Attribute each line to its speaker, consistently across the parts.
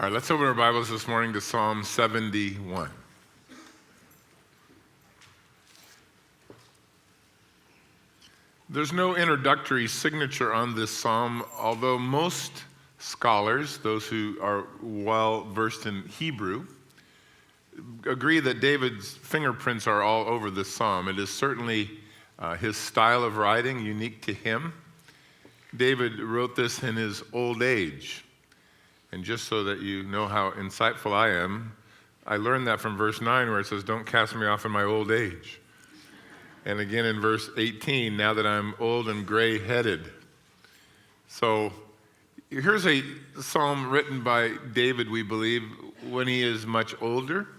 Speaker 1: All right, let's open our Bibles this morning to Psalm 71. There's no introductory signature on this psalm, although most scholars, those who are well versed in Hebrew, agree that David's fingerprints are all over this psalm. It is certainly his style of writing, unique to him. David wrote this in his old age. And just so that you know how insightful I am, I learned that from verse 9 where it says, "Don't cast me off in my old age." And again in verse 18, "Now that I'm old and gray-headed." So here's a psalm written by David, we believe, when he is much older.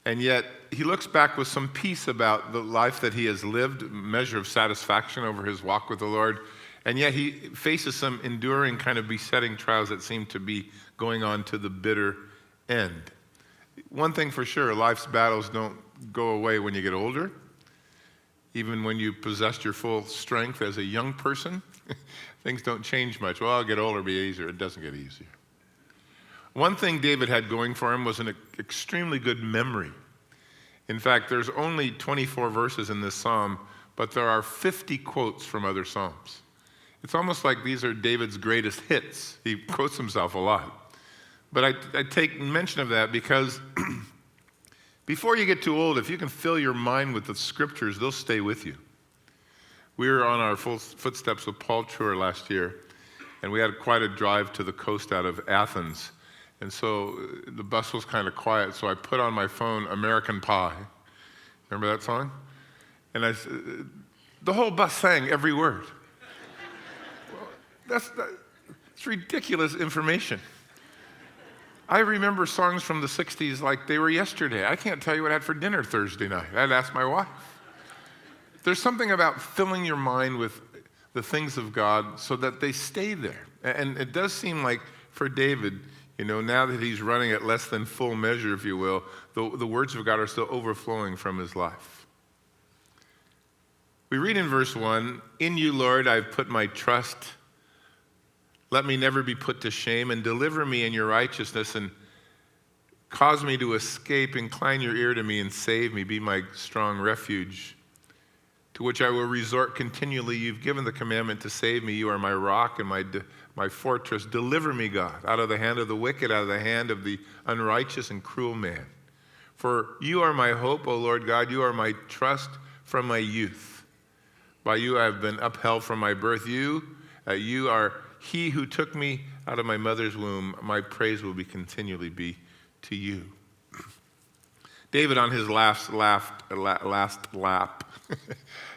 Speaker 1: And yet he looks back with some peace about the life that he has lived, a measure of satisfaction over his walk with the Lord. And yet he faces some enduring kind of besetting trials that seem to be going on to the bitter end. One thing for sure, life's battles don't go away when you get older. Even when you possess your full strength as a young person, things don't change much. Well, I'll get older, it'll be easier. It doesn't get easier. One thing David had going for him was an extremely good memory. In fact, there's only 24 verses in this psalm, but there are 50 quotes from other psalms. It's almost like these are David's greatest hits. He quotes himself a lot. But I take mention of that because before you get too old, if you can fill your mind with the scriptures, they'll stay with you. We were on our full Footsteps with Paul tour last year, and we had quite a drive to the coast out of Athens. And so the bus was kind of quiet, so I put on my phone American Pie. Remember that song? And the whole bus sang every word. That's ridiculous information. I remember songs from the 60s like they were yesterday. I can't tell you what I had for dinner Thursday night. I had to ask my wife. There's something about filling your mind with the things of God so that they stay there. And it does seem like for David, now that he's running at less than full measure, if you will, the words of God are still overflowing from his life. We read in verse 1, "In you, Lord, I've put my trust. Let me never be put to shame, and deliver me in your righteousness, and cause me to escape. Incline your ear to me and save me. Be my strong refuge, to which I will resort continually. You've given the commandment to save me. You are my rock and my fortress. Deliver me, God, out of the hand of the wicked, out of the hand of the unrighteous and cruel man. For you are my hope, O Lord God. You are my trust from my youth. By you I have been upheld from my birth. You are He who took me out of my mother's womb. My praise will continually be to you." David, on his last lap,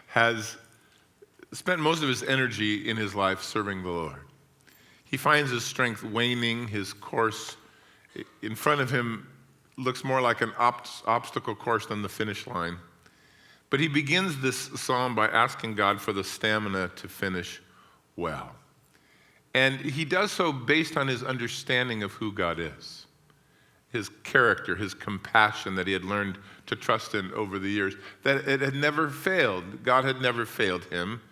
Speaker 1: has spent most of his energy in his life serving the Lord. He finds his strength waning. His course in front of him looks more like an obstacle course than the finish line. But he begins this psalm by asking God for the stamina to finish well. And he does so based on his understanding of who God is, his character, his compassion that he had learned to trust in over the years, that it had never failed. God had never failed him.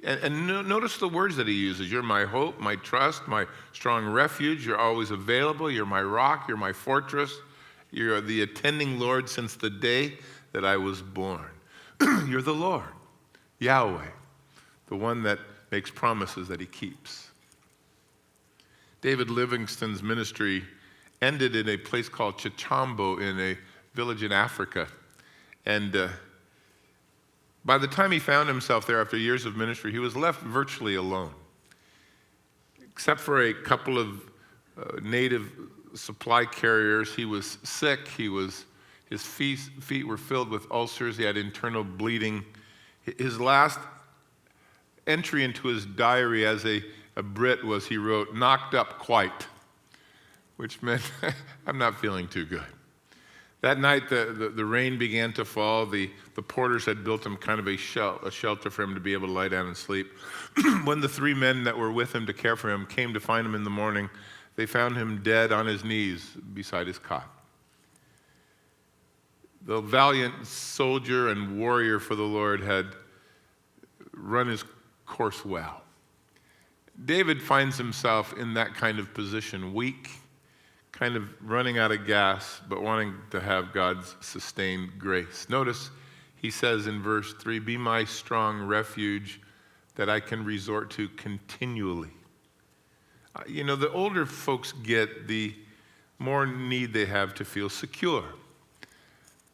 Speaker 1: And notice the words that he uses. You're my hope, my trust, my strong refuge. You're always available. You're my rock. You're my fortress. You're the attending Lord since the day that I was born. You're the Lord, Yahweh, the one that makes promises that he keeps. David Livingstone's ministry ended in a place called Chichambo in a village in Africa. And by the time he found himself there after years of ministry, he was left virtually alone. Except for a couple of native supply carriers, he was sick. His feet were filled with ulcers. He had internal bleeding. His last entry into his diary as a Brit was, he wrote, "Knocked up quite," which meant I'm not feeling too good. That night, the rain began to fall. The porters had built him kind of a shelter for him to be able to lie down and sleep. When the 3 men that were with him to care for him came to find him in the morning, they found him dead on his knees beside his cot. The valiant soldier and warrior for the Lord had run his course well. David finds himself in that kind of position, weak, kind of running out of gas, but wanting to have God's sustained grace. Notice he says in verse 3, "Be my strong refuge that I can resort to continually." The older folks get, the more need they have to feel secure.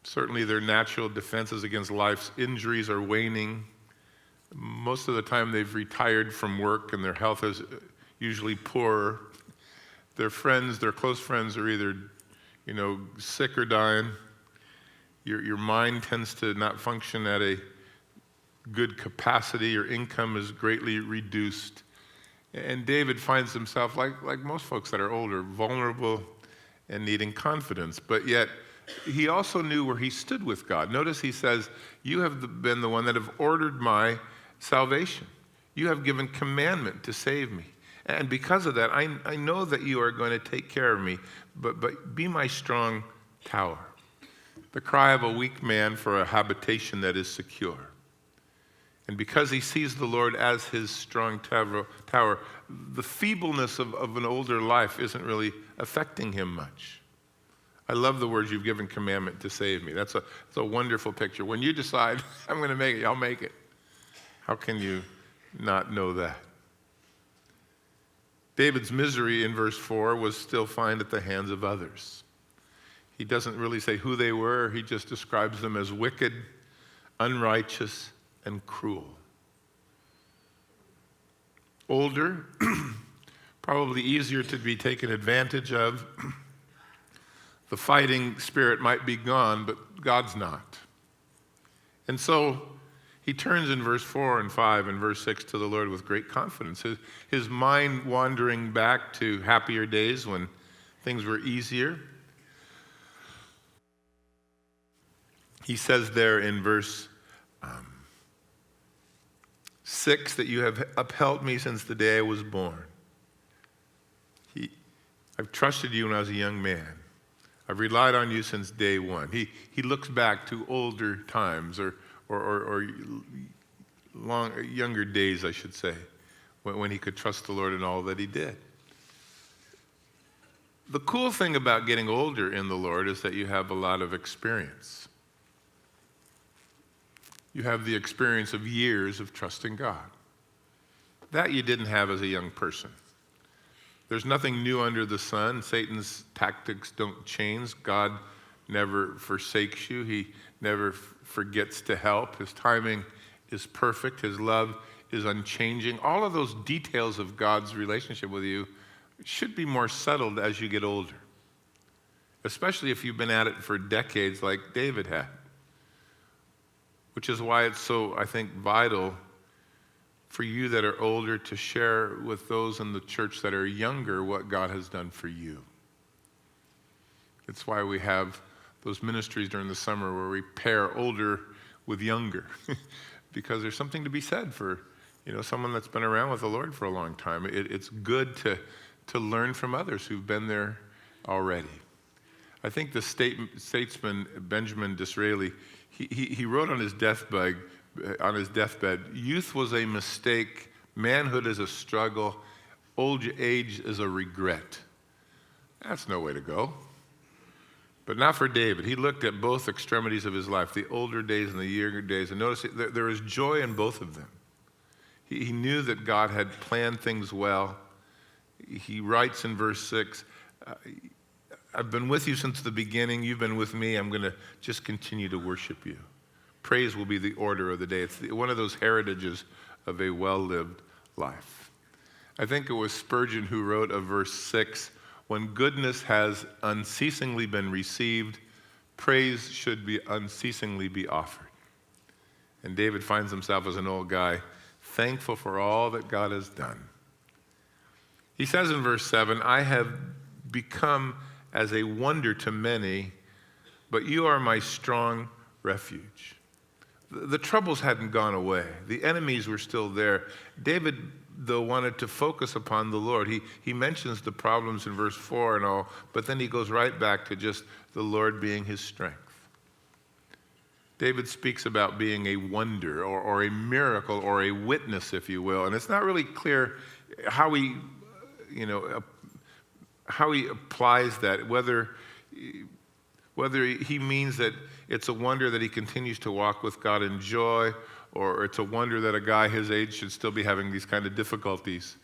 Speaker 1: Certainly their natural defenses against life's injuries are waning. Most of the time they've retired from work and their health is usually poorer. Their friends, their close friends are either, sick or dying. Your mind tends to not function at a good capacity. Your income is greatly reduced. And David finds himself, like most folks that are older, vulnerable and needing confidence. But yet, he also knew where he stood with God. Notice he says, "You have been the one that have ordered my salvation. You have given commandment to save me. And because of that, I know that you are going to take care of me, but be my strong tower." The cry of a weak man for a habitation that is secure. And because he sees the Lord as his strong tower, the feebleness of an older life isn't really affecting him much. I love the words, "You've given commandment to save me." That's a wonderful picture. When you decide, "I'm going to make it," I'll make it. How can you not know that? David's misery in verse 4 was still found at the hands of others. He doesn't really say who they were. He just describes them as wicked, unrighteous, and cruel. Older, probably easier to be taken advantage of. The fighting spirit might be gone, but God's not. And so he turns in verse 4 and 5 and verse 6 to the Lord with great confidence. His mind wandering back to happier days when things were easier. He says there in verse 6 that you have upheld me since the day I was born. I've trusted you when I was a young man. I've relied on you since day one. He looks back to older times or younger days, I should say, when he could trust the Lord in all that he did. The cool thing about getting older in the Lord is that you have a lot of experience. You have the experience of years of trusting God. That you didn't have as a young person. There's nothing new under the sun. Satan's tactics don't change. God never forsakes you. He never forgets to help. His timing is perfect. His love is unchanging. All of those details of God's relationship with you should be more settled as you get older, especially if you've been at it for decades like David had, which is why it's so, I think, vital for you that are older to share with those in the church that are younger what God has done for you. It's why we have those ministries during the summer where we pair older with younger, because there's something to be said for, someone that's been around with the Lord for a long time. It's good to learn from others who've been there already. I think the statesman Benjamin Disraeli, he wrote on his deathbed, "Youth was a mistake, manhood is a struggle, old age is a regret." That's no way to go. But not for David. He looked at both extremities of his life, the older days and the younger days, and noticed there was joy in both of them. He knew that God had planned things well. He writes in verse 6, "I've been with you since the beginning. You've been with me. I'm going to just continue to worship you." Praise will be the order of the day. It's one of those heritages of a well-lived life. I think it was Spurgeon who wrote of verse 6, "When goodness has unceasingly been received, praise should be unceasingly be offered." And David finds himself as an old guy, thankful for all that God has done. He says in verse 7, "I have become as a wonder to many, but you are my strong refuge." The troubles hadn't gone away. The enemies were still there. David, though, wanted to focus upon the Lord. He mentions the problems in verse 4 and all, but then he goes right back to just the Lord being his strength. David speaks about being a wonder or a miracle or a witness, if you will, and it's not really clear how he, how he applies that, whether he means that it's a wonder that he continues to walk with God in joy, or it's a wonder that a guy his age should still be having these kind of difficulties.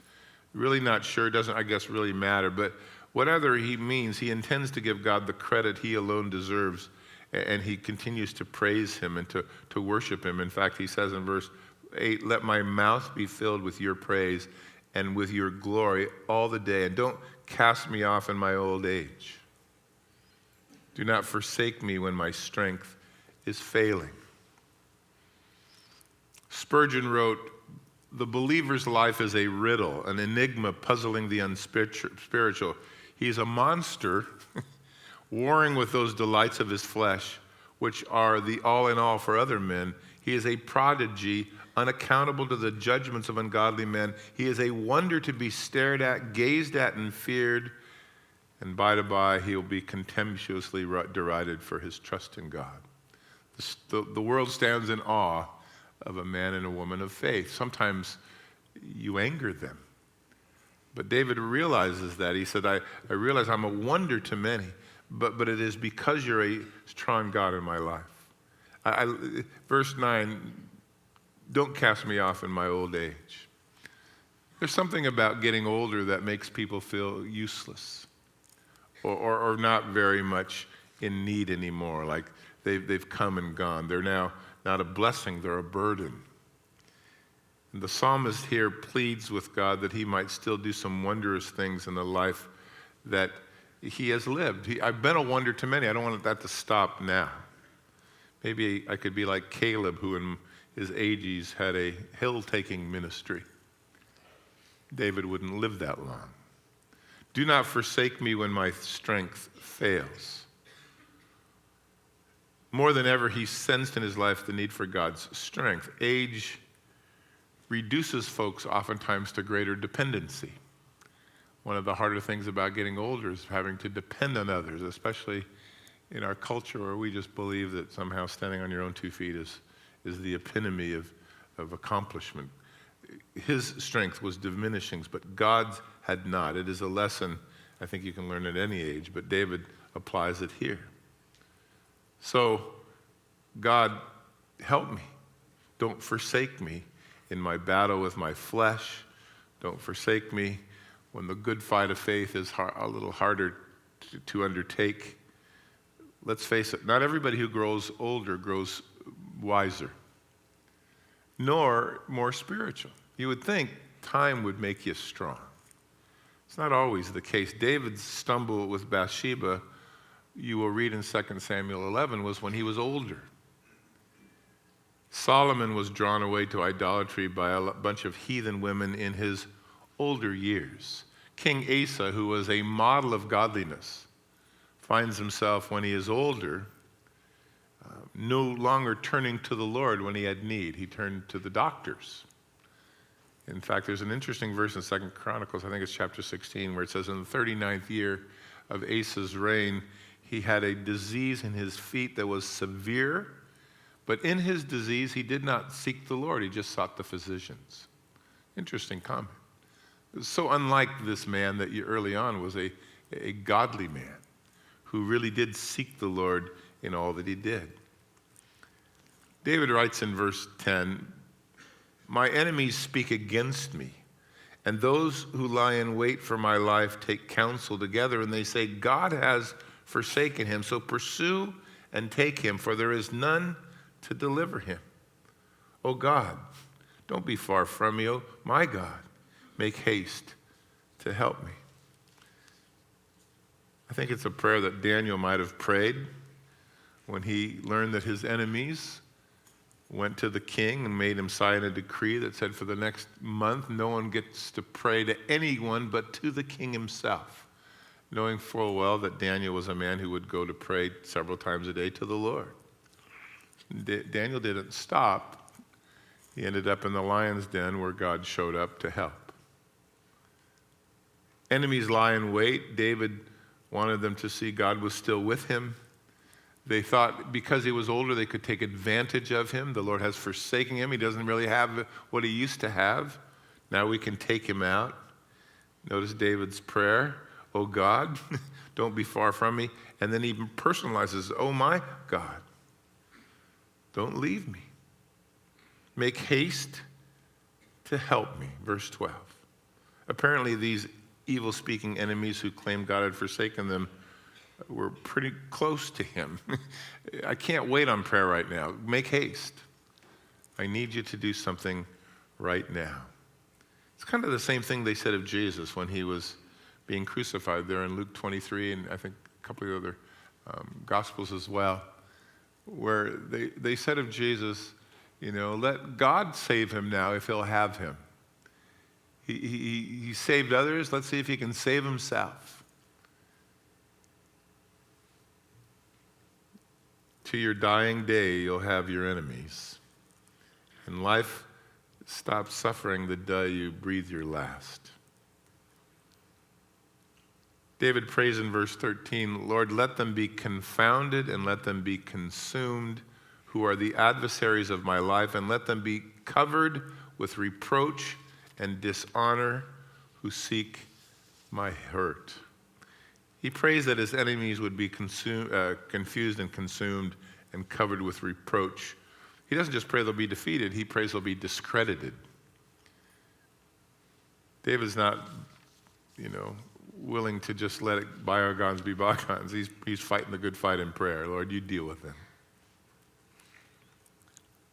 Speaker 1: Really not sure. Doesn't, I guess, really matter. But whatever he means, he intends to give God the credit he alone deserves, and he continues to praise him and to worship him. In fact, he says in verse 8, "Let my mouth be filled with your praise and with your glory all the day, and don't cast me off in my old age. Do not forsake me when my strength is failing." Spurgeon wrote, "The believer's life is a riddle, an enigma puzzling the unspiritual. He's a monster warring with those delights of his flesh, which are the all in all for other men. He is a prodigy, unaccountable to the judgments of ungodly men. He is a wonder to be stared at, gazed at, and feared. And by and by, he will be contemptuously derided for his trust in God." The world stands in awe of a man and a woman of faith. Sometimes you anger them. But David realizes that. He said, I realize I'm a wonder to many, but it is because you're a strong God in my life. Verse 9, "Don't cast me off in my old age." There's something about getting older that makes people feel useless or not very much in need anymore, like they've come and gone. They're now not a blessing, they're a burden. And the psalmist here pleads with God that he might still do some wondrous things in the life that he has lived. I've been a wonder to many. I don't want that to stop now. Maybe I could be like Caleb, who in his 80s had a hill-taking ministry. David wouldn't live that long. "Do not forsake me when my strength fails." More than ever, he sensed in his life the need for God's strength. Age reduces folks oftentimes to greater dependency. One of the harder things about getting older is having to depend on others, especially in our culture where we just believe that somehow standing on your own 2 feet is the epitome of accomplishment. His strength was diminishing, but God's had not. It is a lesson I think you can learn at any age, but David applies it here. So, God, help me. Don't forsake me in my battle with my flesh. Don't forsake me when the good fight of faith is a little harder to undertake. Let's face it, not everybody who grows older grows wiser, nor more spiritual. You would think time would make you strong. It's not always the case. David's stumble with Bathsheba, you will read in 2 Samuel 11, was when he was older. Solomon was drawn away to idolatry by a bunch of heathen women in his older years. King Asa, who was a model of godliness, finds himself when he is older no longer turning to the Lord when he had need. He turned to the doctors. In fact, there's an interesting verse in 2 Chronicles, I think it's chapter 16, where it says, in the 39th year of Asa's reign, he had a disease in his feet that was severe, but in his disease, he did not seek the Lord. He just sought the physicians. Interesting comment. It was so unlike this man that early on was a godly man who really did seek the Lord in all that he did. David writes in verse 10, "My enemies speak against me, and those who lie in wait for my life take counsel together, and they say, 'God has forsaken him, so pursue and take him, for there is none to deliver him.' O God, don't be far from me, O my God, make haste to help me." I think it's a prayer that Daniel might have prayed when he learned that his enemies went to the king and made him sign a decree that said for the next month, no one gets to pray to anyone but to the king himself, knowing full well that Daniel was a man who would go to pray several times a day to the Lord. Daniel didn't stop. He ended up in the lion's den where God showed up to help. Enemies lie in wait. David wanted them to see God was still with him. They thought because he was older, they could take advantage of him. The Lord has forsaken him. He doesn't really have what he used to have. Now we can take him out. Notice David's prayer. oh God, don't be far from me. And then he personalizes, oh my God, don't leave me. Make haste to help me, verse 12. Apparently these evil-speaking enemies who claimed God had forsaken them were pretty close to him. I can't wait on prayer right now. Make haste. I need you to do something right now. It's kind of the same thing they said of Jesus when he was being crucified there in Luke 23, and I think a couple of other Gospels as well, where they said of Jesus, let God save him now if he'll have him. He saved others. Let's see if he can save himself. To your dying day, you'll have your enemies. And life stops suffering the day you breathe your last. David prays in verse 13, Lord, let them be confounded and let them be consumed who are the adversaries of my life, and let them be covered with reproach and dishonor who seek my hurt. He prays that his enemies would be confused and consumed and covered with reproach. He doesn't just pray they'll be defeated, he prays they'll be discredited. David's not, willing to just let bygones be bygones. He's fighting the good fight in prayer. Lord, you deal with them.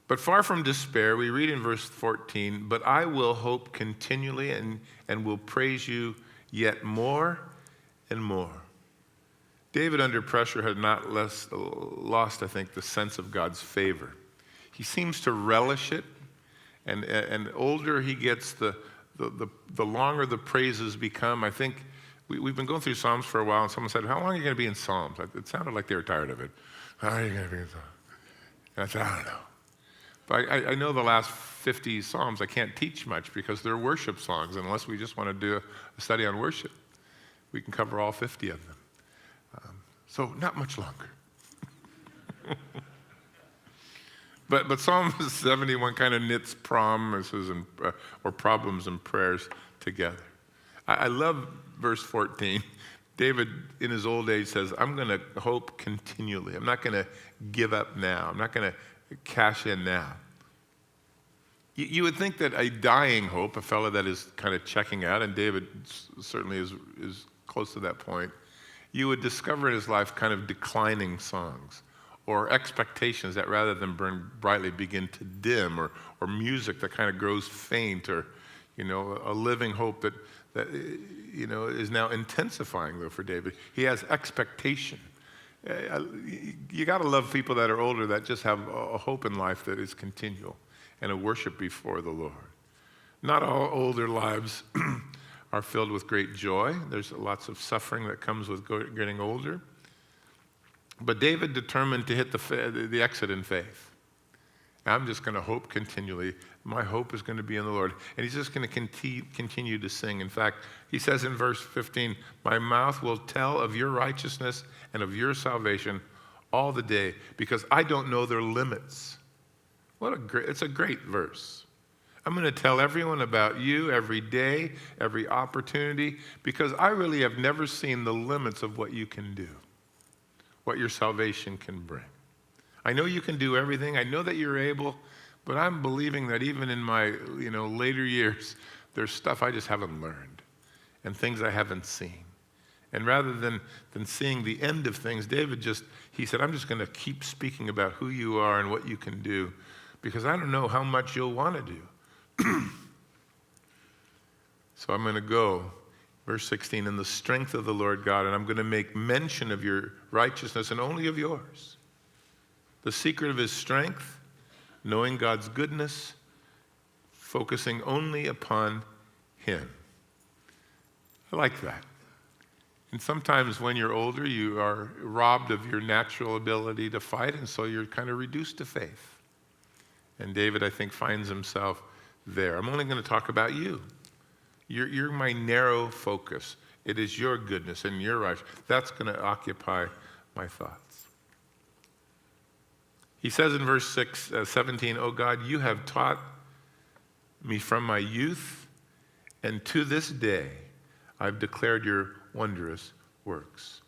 Speaker 1: But far from despair, we read in verse 14, but I will hope continually and will praise you yet more and more. David, under pressure, had not lost, I think, the sense of God's favor. He seems to relish it, and older he gets, the longer the praises become. I think we've been going through Psalms for a while, and someone said, how long are you going to be in Psalms? It sounded like they were tired of it. How are you going to be in Psalms? And I said, I don't know. But I know the last 50 Psalms I can't teach much because they're worship songs, unless we just want to do a study on worship. We can cover all 50 of them. So not much longer. But Psalm 71 kind of knits promises or problems and prayers together. I love verse 14. David, in his old age, says, I'm going to hope continually. I'm not going to give up now. I'm not going to cash in now. You would think that a dying hope, a fellow that is kind of checking out, and David certainly is close to that point, you would discover in his life kind of declining songs or expectations that rather than burn brightly begin to dim, or music that kind of grows faint, or a living hope that is now intensifying though for David. He has expectation. You got to love people that are older that just have a hope in life that is continual and a worship before the Lord. Not all older lives are filled with great joy. There's lots of suffering that comes with getting older. But David determined to hit the exit in faith. I'm just going to hope continually. My hope is going to be in the Lord. And he's just going to continue to sing. In fact, he says in verse 15, my mouth will tell of your righteousness and of your salvation all the day, because I don't know their limits. It's a great verse. I'm going to tell everyone about you every day, every opportunity, because I really have never seen the limits of what you can do, what your salvation can bring. I know you can do everything. I know that you're able, but I'm believing that even in my later years, there's stuff I just haven't learned and things I haven't seen. And rather than seeing the end of things, he said, I'm just going to keep speaking about who you are and what you can do, because I don't know how much you'll want to do. So I'm going to go, verse 16, in the strength of the Lord God, and I'm going to make mention of your righteousness and only of yours. The secret of his strength, knowing God's goodness, focusing only upon him. I like that. And sometimes when you're older, you are robbed of your natural ability to fight, and so you're kind of reduced to faith. And David, I think, finds himself there. I'm only going to talk about you. You're my narrow focus. It is your goodness and your righteousness. That's going to occupy my thoughts. He says in verse 17, oh God, you have taught me from my youth, and to this day I've declared your wondrous works.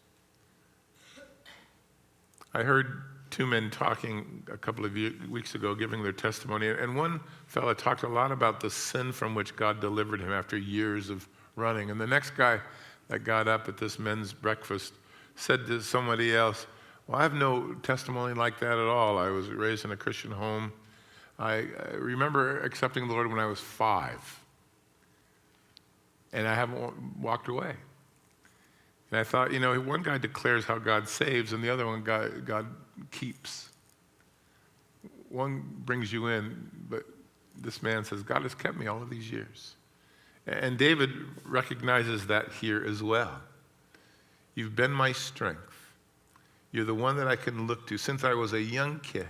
Speaker 1: I heard two men talking a couple of weeks ago, giving their testimony, and one fella talked a lot about the sin from which God delivered him after years of running. And the next guy that got up at this men's breakfast said to somebody else, well, I have no testimony like that at all. I was raised in a Christian home. I remember accepting the Lord when I was 5, and I haven't walked away. And I thought, one guy declares how God saves, and the other one, God keeps. One brings you in, but this man says, God has kept me all of these years. And David recognizes that here as well. You've been my strength. You're the one that I can look to. Since I was a young kid,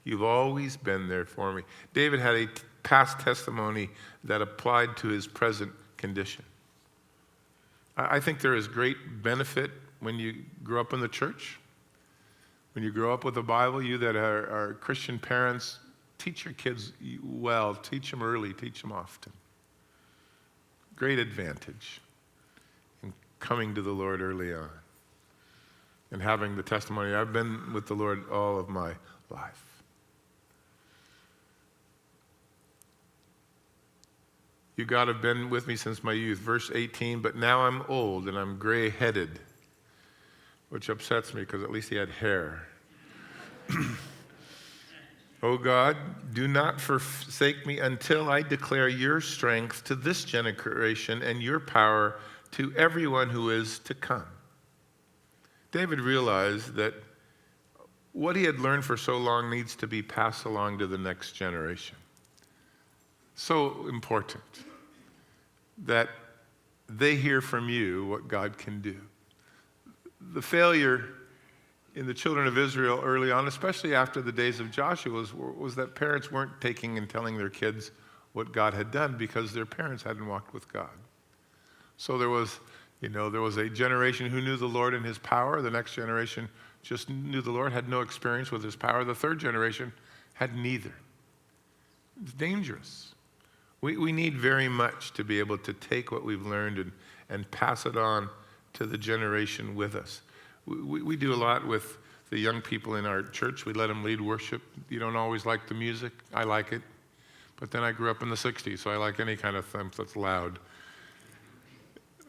Speaker 1: you've always been there for me. David had a past testimony that applied to his present condition. I think there is great benefit when you grow up in the church. When you grow up with the Bible, you that are Christian parents, teach your kids well, teach them early, teach them often. Great advantage in coming to the Lord early on and having the testimony, I've been with the Lord all of my life. You, God, have been with me since my youth. Verse 18, but now I'm old and I'm gray-headed, which upsets me because at least he had hair. O God, do not forsake me until I declare your strength to this generation and your power to everyone who is to come. David realized that what he had learned for so long needs to be passed along to the next generation. So important that they hear from you what God can do. The failure in the children of Israel early on, especially after the days of Joshua, was that parents weren't taking and telling their kids what God had done because their parents hadn't walked with God. So there was a generation who knew the Lord and his power. The next generation just knew the Lord, had no experience with his power. The third generation had neither. It's dangerous. We need very much to be able to take what we've learned and pass it on to the generation with us. We do a lot with the young people in our church. We let them lead worship. You don't always like the music. I like it. But then I grew up in the 60s, so I like any kind of thing that's loud.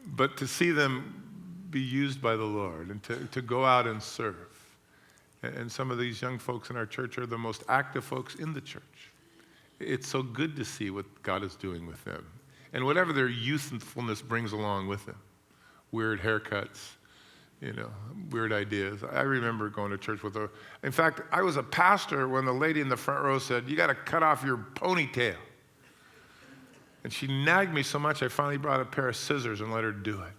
Speaker 1: But to see them be used by the Lord and to go out and serve. And some of these young folks in our church are the most active folks in the church. It's so good to see what God is doing with them. And whatever their youthfulness brings along with them. Weird haircuts, weird ideas. I remember going to church with in fact, I was a pastor when the lady in the front row said, you got to cut off your ponytail. And she nagged me so much, I finally brought a pair of scissors and let her do it.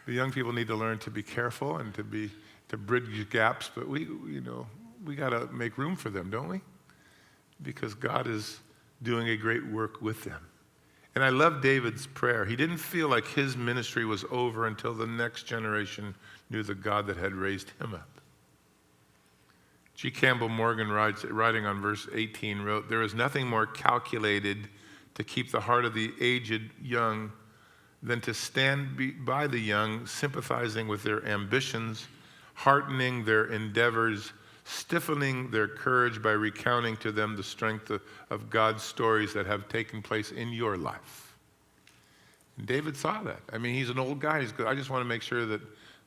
Speaker 1: The young people need to learn to be careful and to bridge gaps, but we got to make room for them, don't we? Because God is doing a great work with them. And I love David's prayer. He didn't feel like his ministry was over until the next generation knew the God that had raised him up. G. Campbell Morgan, writing on verse 18, wrote, there is nothing more calculated to keep the heart of the aged young than to stand by the young, sympathizing with their ambitions, heartening their endeavors, stiffening their courage by recounting to them the strength of God's stories that have taken place in your life. And David saw that. I mean, he's an old guy. I just want to make sure that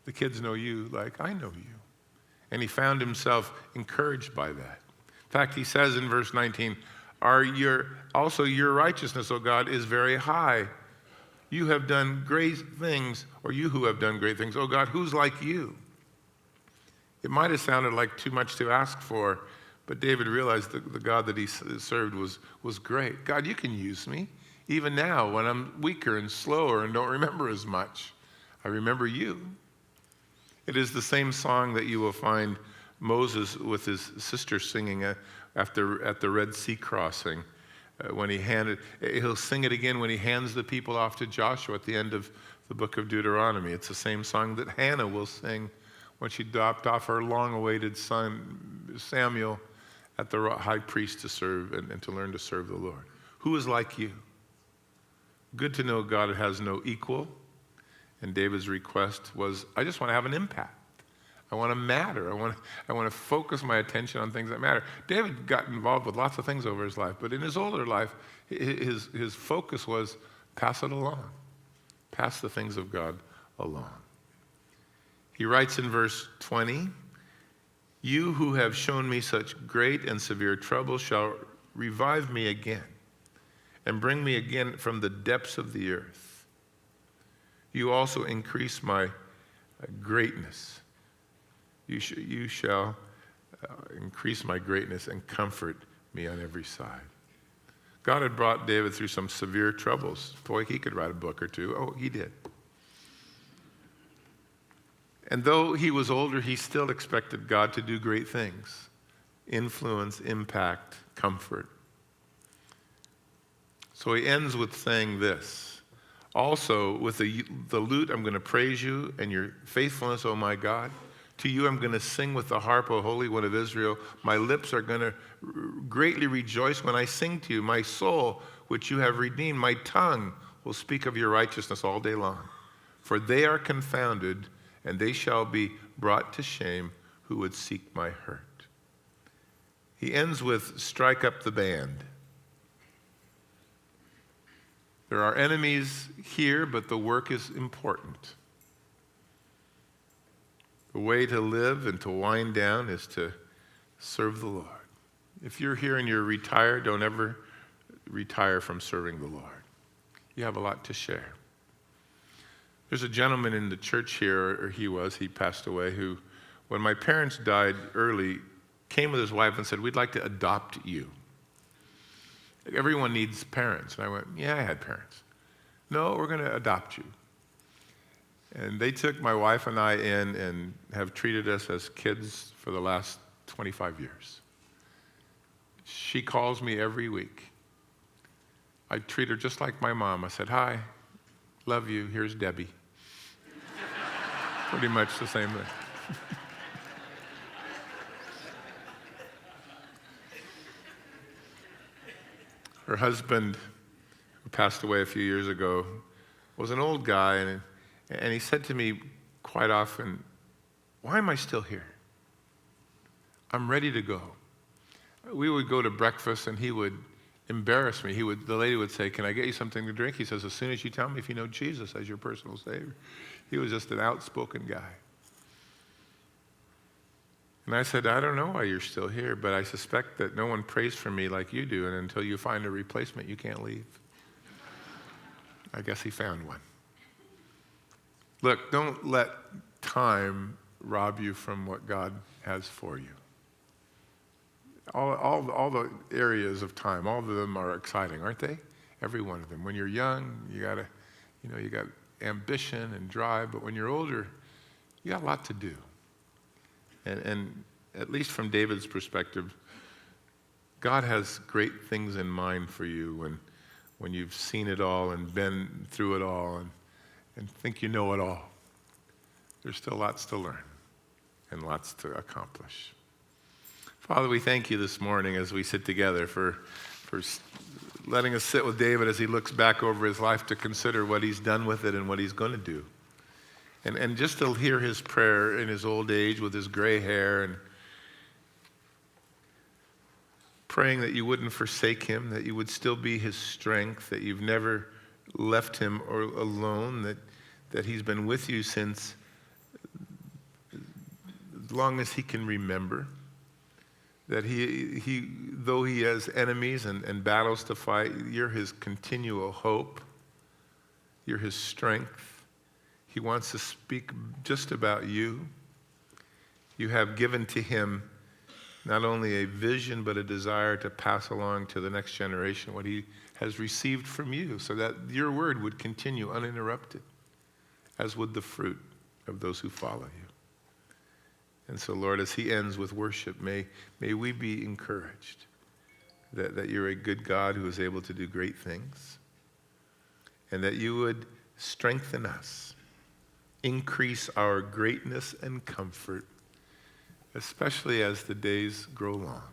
Speaker 1: the kids know you like I know you. And he found himself encouraged by that. In fact, he says in verse 19, also your righteousness, O God, is very high. You have done great things, or you who have done great things. O God, who's like you? It might have sounded like too much to ask for, but David realized the God that he served was great. God, you can use me. Even now, when I'm weaker and slower and don't remember as much, I remember you. It is the same song that you will find Moses with his sister singing at the Red Sea crossing. He'll sing it again when he hands the people off to Joshua at the end of the book of Deuteronomy. It's the same song that Hannah will sing when she dropped off her long-awaited son, Samuel, at the high priest to serve and to learn to serve the Lord. Who is like you? Good to know God has no equal. And David's request was, I just want to have an impact. I want to matter. I want to focus my attention on things that matter. David got involved with lots of things over his life, but in his older life, his focus was pass it along. Pass the things of God along. He writes in verse 20, you who have shown me such great and severe trouble shall revive me again and bring me again from the depths of the earth. You also increase my greatness. You shall increase my greatness and comfort me on every side. God had brought David through some severe troubles. Boy, he could write a book or two. Oh, he did. And though he was older, he still expected God to do great things. Influence, impact, comfort. So he ends with saying this. Also, with the lute, I'm going to praise you and your faithfulness, O my God. To you I'm going to sing with the harp, O Holy One of Israel. My lips are going to greatly rejoice when I sing to you. My soul, which you have redeemed, my tongue will speak of your righteousness all day long. For they are confounded, and they shall be brought to shame who would seek my hurt. He ends with, strike up the band. There are enemies here, but the work is important. The way to live and to wind down is to serve the Lord. If you're here and you're retired, don't ever retire from serving the Lord. You have a lot to share. There's a gentleman in the church here, or he passed away, who, when my parents died early, came with his wife and said, we'd like to adopt you. Everyone needs parents. And I went, yeah, I had parents. No, we're going to adopt you. And they took my wife and I in and have treated us as kids for the last 25 years. She calls me every week. I treat her just like my mom. I said, hi, love you, here's Debbie. Pretty much the same thing. Her husband, who passed away a few years ago, was an old guy, and he said to me quite often, why am I still here? I'm ready to go. We would go to breakfast, and he would embarrass me. The lady would say, can I get you something to drink? He says, as soon as you tell me if you know Jesus as your personal Savior. He was just an outspoken guy. And I said, I don't know why you're still here, but I suspect that no one prays for me like you do, and until you find a replacement, you can't leave. I guess he found one. Look, don't let time rob you from what God has for you. All the areas of time, all of them are exciting, aren't they? Every one of them. When you're young, you got ambition and drive, but when you're older, you got a lot to do. And at least from David's perspective, God has great things in mind for you when you've seen it all and been through it all and think you know it all. There's still lots to learn and lots to accomplish. Father, we thank you this morning as we sit together for letting us sit with David as he looks back over his life to consider what he's done with it and what he's going to do. And just to hear his prayer in his old age with his gray hair and praying that you wouldn't forsake him, that you would still be his strength, that you've never left him alone, that he's been with you since as long as he can remember, that he though he has enemies and battles to fight, you're his continual hope, you're his strength. He wants to speak just about you. You have given to him not only a vision, but a desire to pass along to the next generation what he has received from you, so that your word would continue uninterrupted, as would the fruit of those who follow you. And so, Lord, as he ends with worship, may we be encouraged that you're a good God who is able to do great things, and that you would strengthen us, increase our greatness and comfort, especially as the days grow long.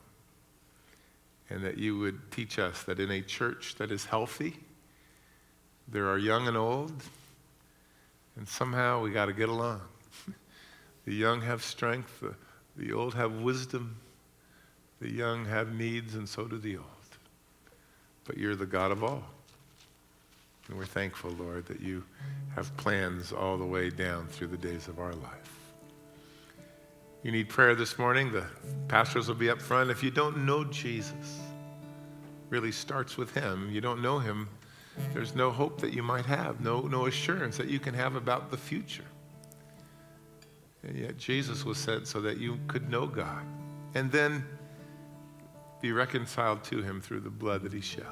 Speaker 1: And that you would teach us that in a church that is healthy, There are young and old, and somehow we got to get along. The young have strength, the old have wisdom, the young have needs, and so do the old. But you're the God of all. And we're thankful, Lord, that you have plans all the way down through the days of our life. You need prayer this morning, the pastors will be up front. If you don't know Jesus, really starts with him. You don't know him, there's no hope that you might have, no assurance that you can have about the future. And yet Jesus was sent so that you could know God and then be reconciled to him through the blood that he shed,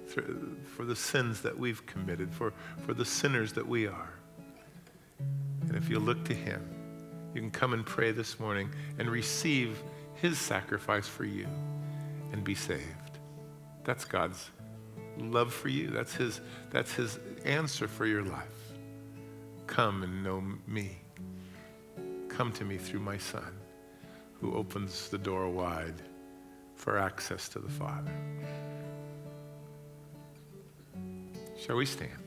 Speaker 1: for the sins that we've committed, for the sinners that we are. And if you look to him, you can come and pray this morning and receive his sacrifice for you and be saved. That's God's love for you. That's his answer for your life. Come and know me. Come to me through my Son, who opens the door wide for access to the Father. Shall we stand?